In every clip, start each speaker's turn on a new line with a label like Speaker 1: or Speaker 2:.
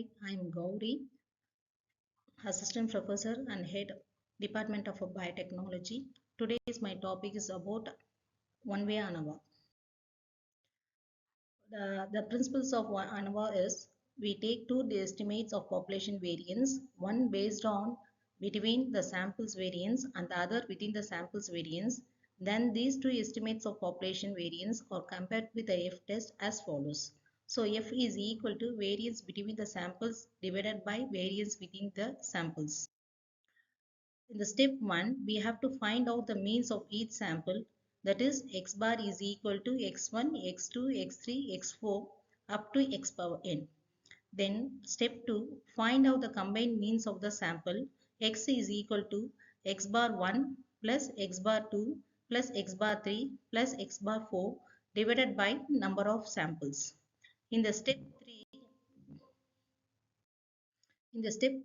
Speaker 1: Hi, I'm Gauri, Assistant Professor and Head Department of Biotechnology. Today's my topic is about one-way ANOVA. The principles of ANOVA is we take two estimates of population variance, one based on between the samples variance and the other within the samples variance. Then these two estimates of population variance are compared with the F test as follows. So F is equal to variance between the samples divided by variance within the samples. In the step 1, we have to find out the means of each sample, that is x bar is equal to x1, x2, x3, x4 up to x power n. Then step 2, find out the combined means of the sample. X is equal to x bar 1 plus x bar 2 plus x bar 3 plus x bar 4 divided by number of samples. In the step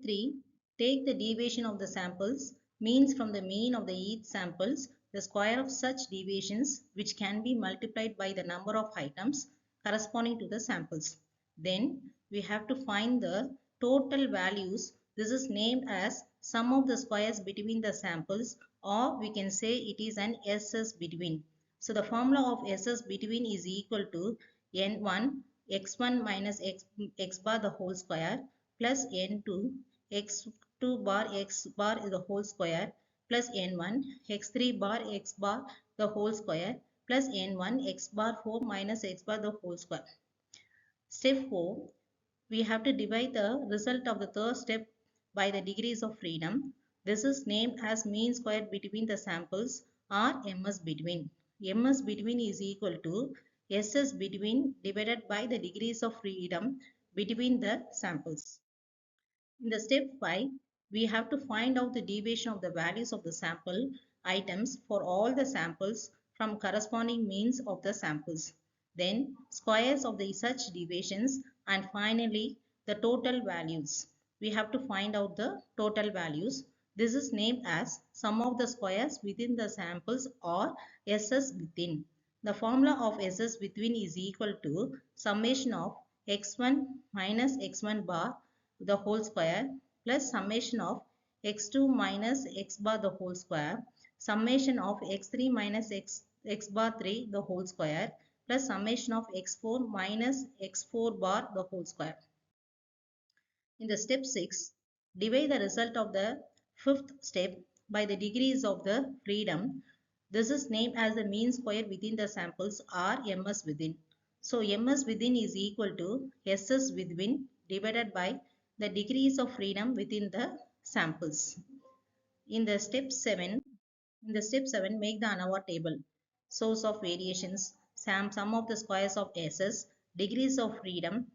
Speaker 1: 3, take the deviation of the samples, means from the mean of the each samples, the square of such deviations which can be multiplied by the number of items corresponding to the samples. Then we have to find the total values. This is named as sum of the squares between the samples, or we can say it is an SS between. So the formula of SS between is equal to N1 x1 minus x bar the whole square plus n2 x2 bar x bar is the whole square plus n1 x3 bar x bar the whole square plus n1 x bar 4 minus x bar the whole square. Step 4, we have to divide the result of the third step by the degrees of freedom. This is named as mean square between the samples or MS between. MS between is equal to SS between divided by the degrees of freedom between the samples. In the step 5, we have to find out the deviation of the values of the sample items for all the samples from corresponding means of the samples. Then squares of the such deviations, and finally the total values. We have to find out the total values. This is named as sum of the squares within the samples or SS within. The formula of SS within is equal to summation of x1 minus x1 bar the whole square plus summation of x2 minus x bar the whole square, summation of x3 minus x bar 3 the whole square plus summation of x4 minus x4 bar the whole square. In the step 6, divide the result of the fifth step by the degrees of the freedom. This is named as the mean square within the samples or MS within. So MS within is equal to SS within divided by the degrees of freedom within the samples. In the step 7, make the ANOVA table. Source of variations, sum of the squares of SS, degrees of freedom,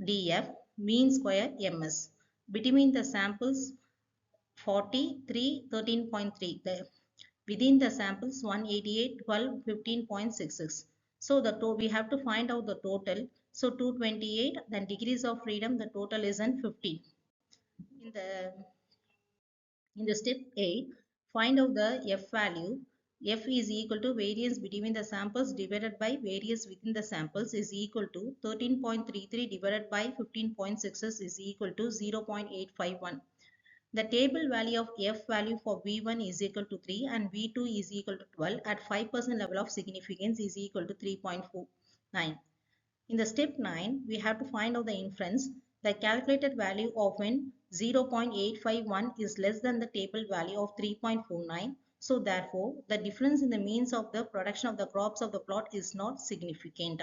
Speaker 1: DF, mean square MS. Between the samples 43, 13.3. Within the samples 188, 12, 15.66. So we have to find out the total. So 228, then degrees of freedom, the total is 15. In the step 8, find out the F value. F is equal to variance between the samples divided by variance within the samples is equal to 13.33 divided by 15.66 is equal to 0.851. The table value of F value for V1 is equal to 3 and V2 is equal to 12 at 5% level of significance is equal to 3.49. In the step 9, we have to find out the inference. The calculated value of n 0.851 is less than the table value of 3.49. So therefore, the difference in the means of the production of the crops of the plot is not significant.